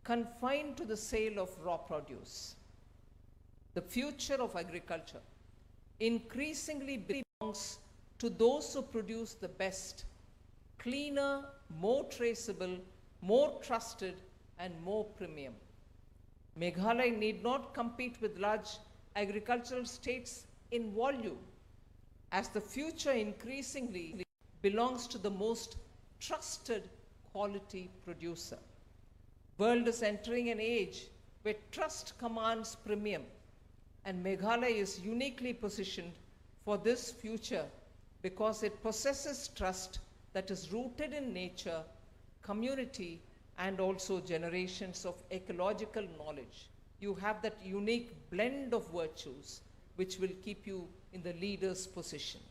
Speaker 6: confined to the sale of raw produce. The future of agriculture increasingly belongs to those who produce the best, cleaner, more traceable, more trusted, and more premium. Meghalaya need not compete with large agricultural states in volume, as the future increasingly belongs to the most trusted quality producer. World is entering an age where trust commands premium, and Meghalaya is uniquely positioned for this future because it possesses trust that is rooted in nature, community, and also generations of ecological knowledge. You have that unique blend of virtues which will keep you in the leader's position.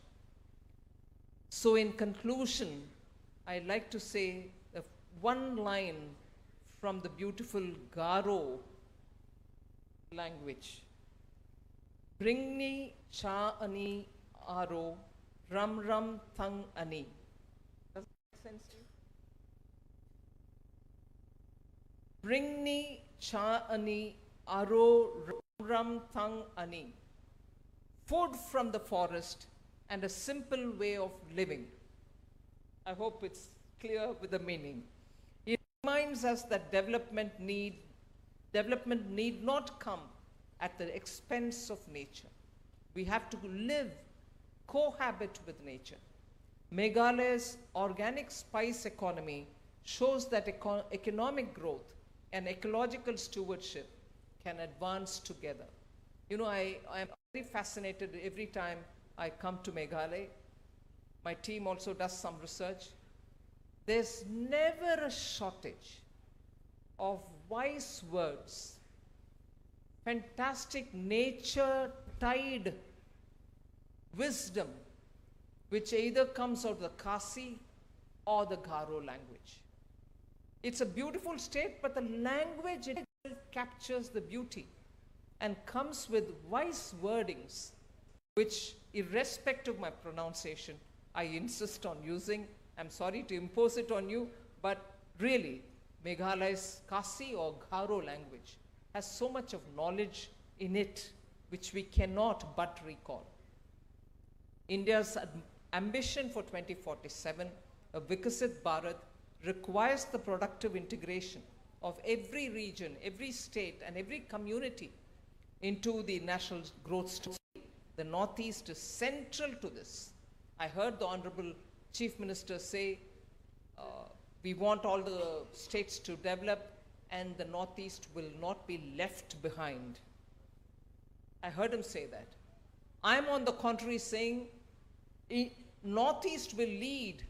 Speaker 6: So in conclusion, I'd like to say one line from the beautiful Garo language. Bringni cha ani aro, ram ram thang ani. Does that make sense to you? Bringni cha ani aro, ram ram thang ani. Food from the forest and a simple way of living. I hope it's clear with the meaning. It reminds us that development need not come at the expense of nature. We have to live, cohabit with nature. Meghalaya's organic spice economy shows that economic growth and ecological stewardship can advance together. You know, I am very fascinated every time I come to Meghalaya. My team also does some research. There's never a shortage of wise words, fantastic nature-tied wisdom, which either comes out of the Kasi or the Garo language. It's a beautiful state, but the language itself captures the beauty and comes with wise wordings, which, irrespective of my pronunciation, I insist on using. I'm sorry to impose it on you, but really, Meghalaya's Kasi or Garo language has so much of knowledge in it, which we cannot but recall. India's ambition for 2047, a Vikasit Bharat, requires the productive integration of every region, every state, and every community into the national growth story. The Northeast is central to this. I heard the Honorable Chief Minister say, we want all the states to develop and the Northeast will not be left behind. I heard him say that. I'm on the contrary saying, Northeast will lead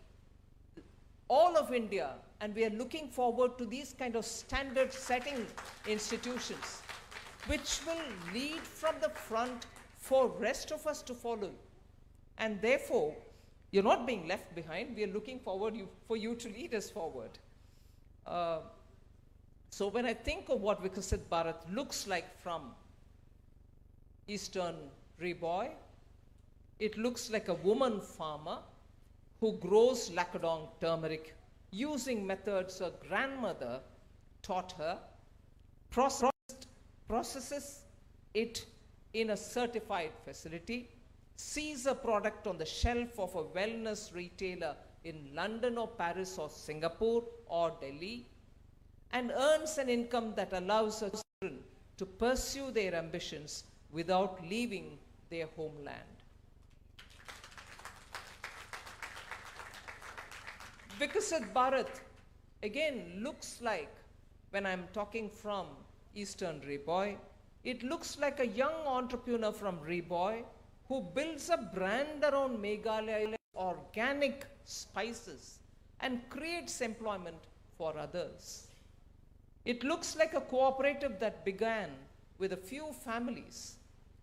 Speaker 6: all of India, and we are looking forward to these kind of standard setting institutions which will lead from the front for rest of us to follow. And therefore, you're not being left behind. We are looking forward for you to lead us forward. So when I think of what Vikasit Bharat looks like from Eastern Riboy, it looks like a woman farmer who grows Lakadong turmeric using methods her grandmother taught her, processes it in a certified facility, sees a product on the shelf of a wellness retailer in London or Paris or Singapore or Delhi, and earns an income that allows her children to pursue their ambitions without leaving their homeland. Viksit Bharat again looks like, when I'm talking from Eastern Riboy, it looks like a young entrepreneur from Riboy who builds a brand around Meghalaya organic spices and creates employment for others. It looks like a cooperative that began with a few families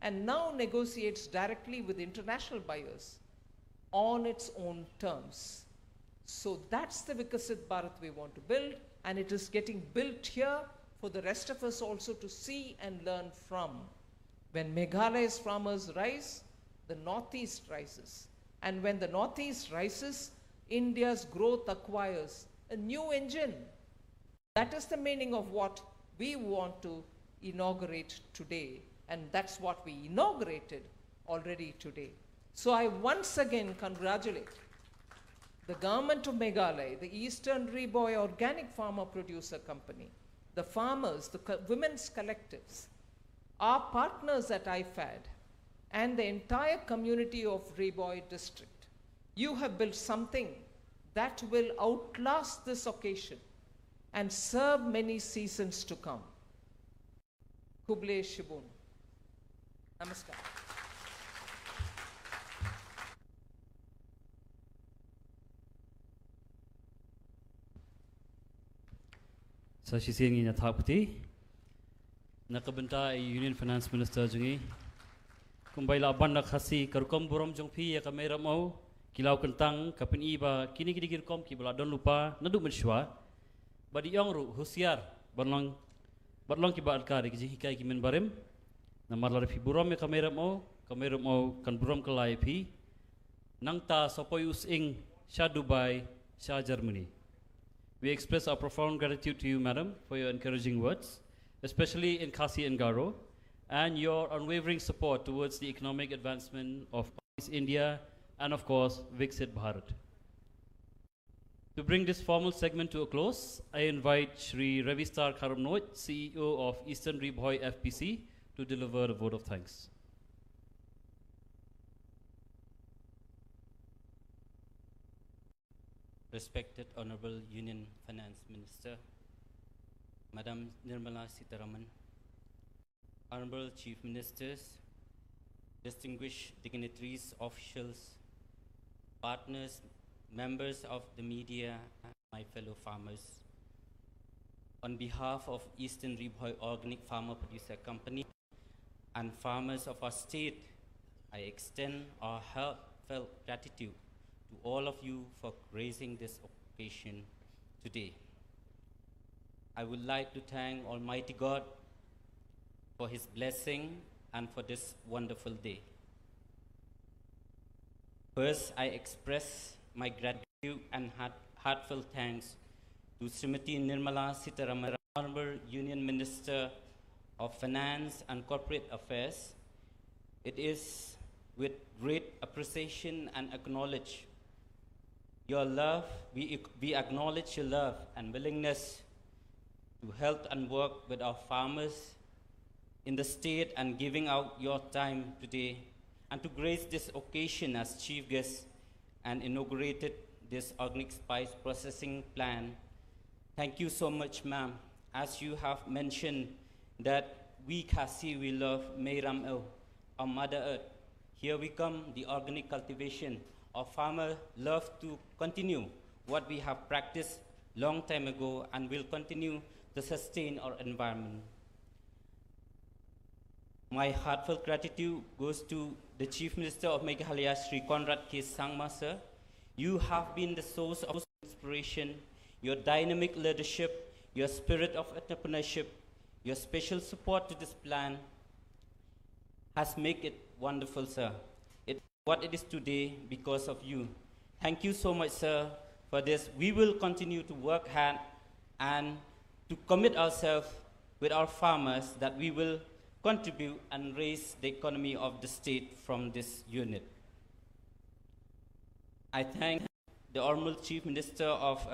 Speaker 6: and now negotiates directly with international buyers on its own terms. So that's the Viksit Bharat we want to build, and it is getting built here for the rest of us also to see and learn from. When Meghalaya's farmers rise, the Northeast rises. And when the Northeast rises, India's growth acquires a new engine. That is the meaning of what we want to inaugurate today. And that's what we inaugurated already today. So I once again congratulate the government of Meghalaya, the Eastern Riboy Organic Farmer Producer Company, the farmers, the women's collectives, our partners at IFAD, and the entire community of Riboy district. You have built something that will outlast this occasion and serve many seasons to come. Kuble Shibun. Namaskar.
Speaker 1: Sa sising niya thapti nakabenta ay Union Finance Minister jungi kung baila ban na khasi karukom burom jong phi ya kamera mau kilau kentang kapin iba kini kini kirkom ki bala don lupa nadu menshwa badi yang ru husiar barlong ki ba alkari ki hikai ki men barem na marlar phi burom ya kamera mau kan burom kelai phi nangta sopoyus ing sha Dubai sha Germany. We express our profound gratitude to you, Madam, for your encouraging words, especially in Khasi and Garo, and your unwavering support towards the economic advancement of East India and, of course, Viksit Bharat. To bring this formal segment to a close, I invite Shri Ravistar Karamnoit, CEO of Eastern Riboy FPC, to deliver a vote of thanks.
Speaker 7: Respected Honorable Union Finance Minister, Madam Nirmala Sitharaman, Honorable Chief Ministers, distinguished dignitaries, officials, partners, members of the media, my fellow farmers. On behalf of Eastern Riboy Organic Farmer Producer Company and farmers of our state, I extend our heartfelt gratitude to all of you for gracing this occasion today. I would like to thank Almighty God for His blessing and for this wonderful day. First, I express my gratitude and heartfelt thanks to Srimati Nirmala Sitharaman, Honorable Union Minister of Finance and Corporate Affairs. It is with great appreciation and acknowledge your love, we acknowledge your love and willingness to help and work with our farmers in the state and giving out your time today and to grace this occasion as chief guest and inaugurated this organic spice processing plant. Thank you so much, ma'am. As you have mentioned that we Khasi, we love Meiram El, our Mother Earth. Here we come, the organic cultivation. Our farmers love to continue what we have practiced long time ago and will continue to sustain our environment. My heartfelt gratitude goes to the Chief Minister of Meghalaya, Sri Conrad K. Sangma, sir. You have been the source of inspiration, your dynamic leadership, your spirit of entrepreneurship, your special support to this plan has made it wonderful, sir. What it is today because of you. Thank you so much, sir, for this. We will continue to work hard and to commit ourselves with our farmers that we will contribute and raise the economy of the state from this unit. I thank the Honorable Chief Minister of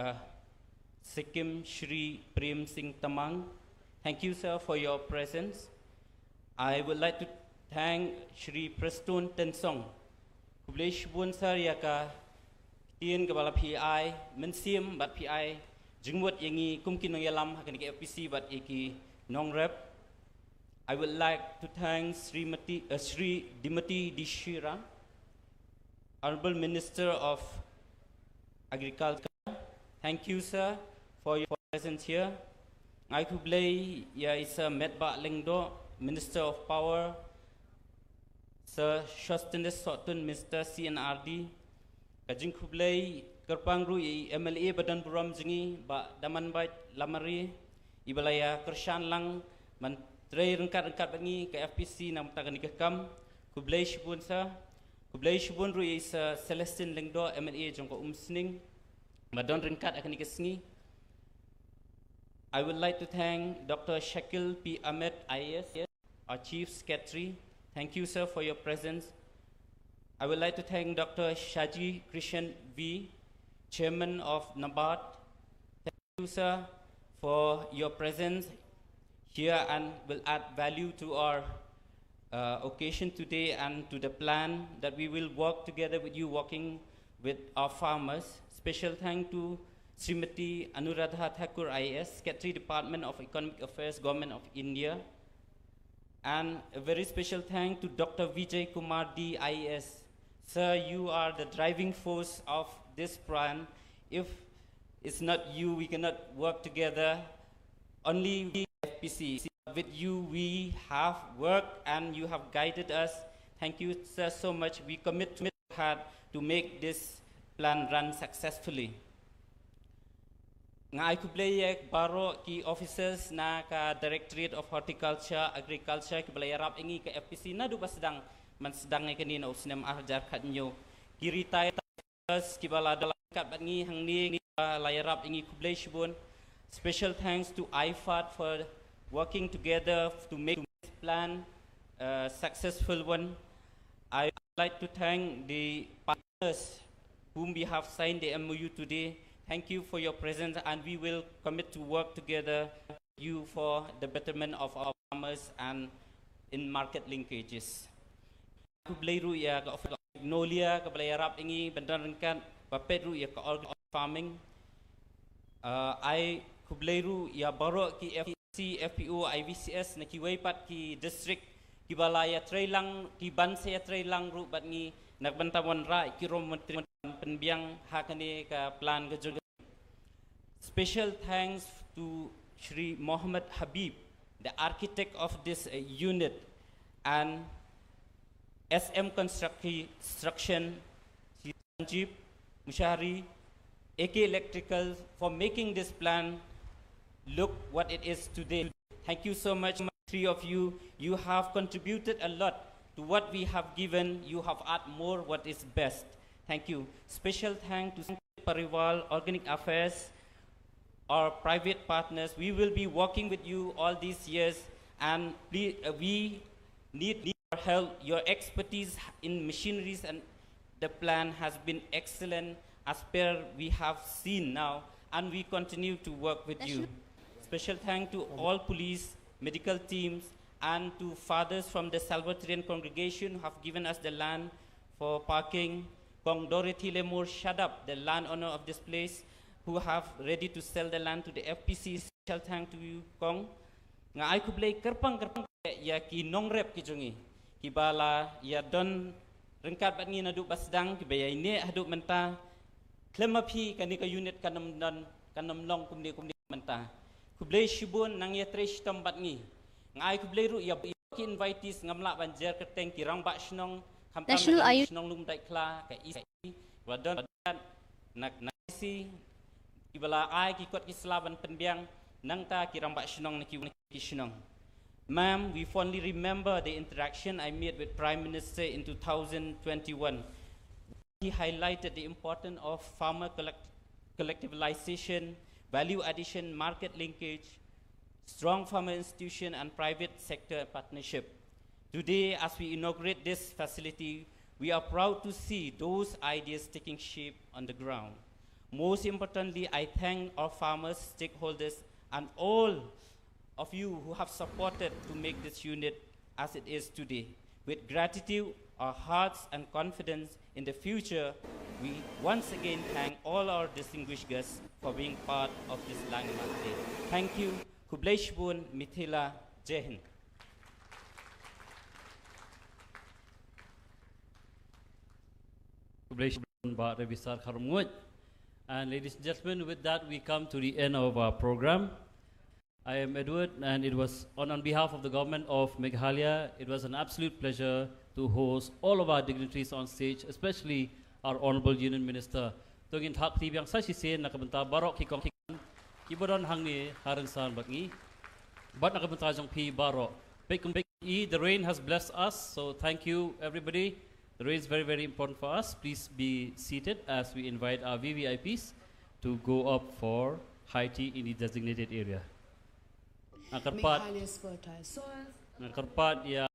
Speaker 7: Sikkim Shri Prem Singh Tamang. Thank you, sir, for your presence. I would like to thank Shri Preston Tensong. Kublish bun sir yaka tien kabala PI mensim bat PI jingwat yangi kumkin ng yalam hakan ke FPC bat iki nong rep. I would like to thank Sri Dimati Dishira, Honorable Minister of Agriculture. Thank you, sir, for your presence here. I kublay ya isa Medba Lengdo, Minister of Power, Sir Shostanis Sotun, Mr. CNRD, Kajing kublay Kerpangru MLA Badan Buram Jingi, Ba Daman Bait Lamari, Ibalaya Kershan Lang, Menteri Rengkat Bangi, KFPC, Nam Taganikam, kublay Shibun, sir. Kublay Shibun Ru is Celestine Lengdo, MLA Jongko Umsning, Badan Rengkat akan ikasngi. I would like to thank Dr. Shakil P. Ahmed IAS, our Chief Secretary. Thank you, sir, for your presence. I would like to thank Dr. Shaji Krishan V., Chairman of NABARD. Thank you, sir, for your presence here and will add value to our occasion today and to the plan that we will work together with you, working with our farmers. Special thank to Srimati Anuradha Thakur IAS, Secretary Department of Economic Affairs, Government of India. And a very special thank to Dr. Vijay Kumar D. IAS. Sir, you are the driving force of this plan. If it's not you, we cannot work together. Only we FPC. With you, we have worked and you have guided us. Thank you, sir, so much. We commit hard to make this plan run successfully. Ngai kublay baro ki officers na ka Directorate of Horticulture, Agriculture ki balayarap ingi ka FPC na duba sedang sedang kanina usnem ajar katnyo kiri tay ki bala dalam kat bangi hangni layarap ingi kublay shibun. Special thanks to IFAD for working together to make this plan a successful one. I would like to thank the partners whom we have signed the MOU today. Thank you for your presence, and we will commit to work together with you for the betterment of our farmers and in market linkages. Kubleiru ya ka Magnolia ka balayarap ingi bandarankan papetru ya ka farming. I kubleiru ya baro ki FPC, FPO, IVCS na kiwaypat ki district ki balaya trailang ki bansaya trailang ru bat ngi nagbantawan ra ki romentri penbiang hakani ka plan ka. Special thanks to Shri Mohammed Habib, the architect of this unit, and SM Construction, Sanjeev Mushari, AK Electrical, for making this plan look what it is today. Thank you so much, three of you. You have contributed a lot to what we have given. You have added more what is best. Thank you. Special thanks to Parival, Organic Affairs, our private partners. We will be working with you all these years, and we need your help, your expertise in machineries, and the plan has been excellent as per we have seen now, and we continue to work with you. Special thanks to all police, medical teams, and to fathers from the Salvatorian congregation who have given us the land for parking. Kong Dorothy Lemur Shadap, the landowner of this place, who have ready to sell the land to the FPC. Special thank to you, Kong. Nga ay kublay kerpang ya ki nongrep ki jungi. Ki bala ya don rengkat bat ngi nadu basdang ki baya ini haduk menta klemapi kani ka unit kanam long kumdi menta. Kublay shibun nang ya tresh tambat ngi. Nga ay kublay ru ya ki invitees ngamla banjer keteng ki rang bak shnong
Speaker 8: National IU
Speaker 7: shnong lum dai kla ka isi wadon nak nasi Ibala ai ki kot ki slaban penbiang nang ta ki rambak shnong na ki shnong. Ma'am, we fondly remember the interaction I made with Prime Minister in 2021. He highlighted the importance of farmer collectivization, value addition, market linkage, strong farmer institution, and private sector partnership. Today, as we inaugurate this facility, we are proud to see those ideas taking shape on the ground. Most importantly, I thank our farmers, stakeholders, and all of you who have supported to make this unit as it is today. With gratitude, our hearts, and confidence in the future, we once again thank all our distinguished guests for being part of this landmark day. Thank you. Kubleshbun Mithila Jehin.
Speaker 1: And ladies and gentlemen, with that we come to the end of our program. I am Edward, and it was on behalf of the government of Meghalaya, it was an absolute pleasure to host all of our dignitaries on stage, especially our Honorable Union Minister. Tungin hak ti biang sa sisen nakabenta barok kikong kiboron hangni haransan bagngi. But nakabenta jong pi barok. The rain has blessed us, so thank you everybody. The rain is very, very important for us. Please be seated as we invite our VVIPs to go up for high tea in the designated area.
Speaker 4: Meghalaya's fertile soil.
Speaker 1: Ang karpat ya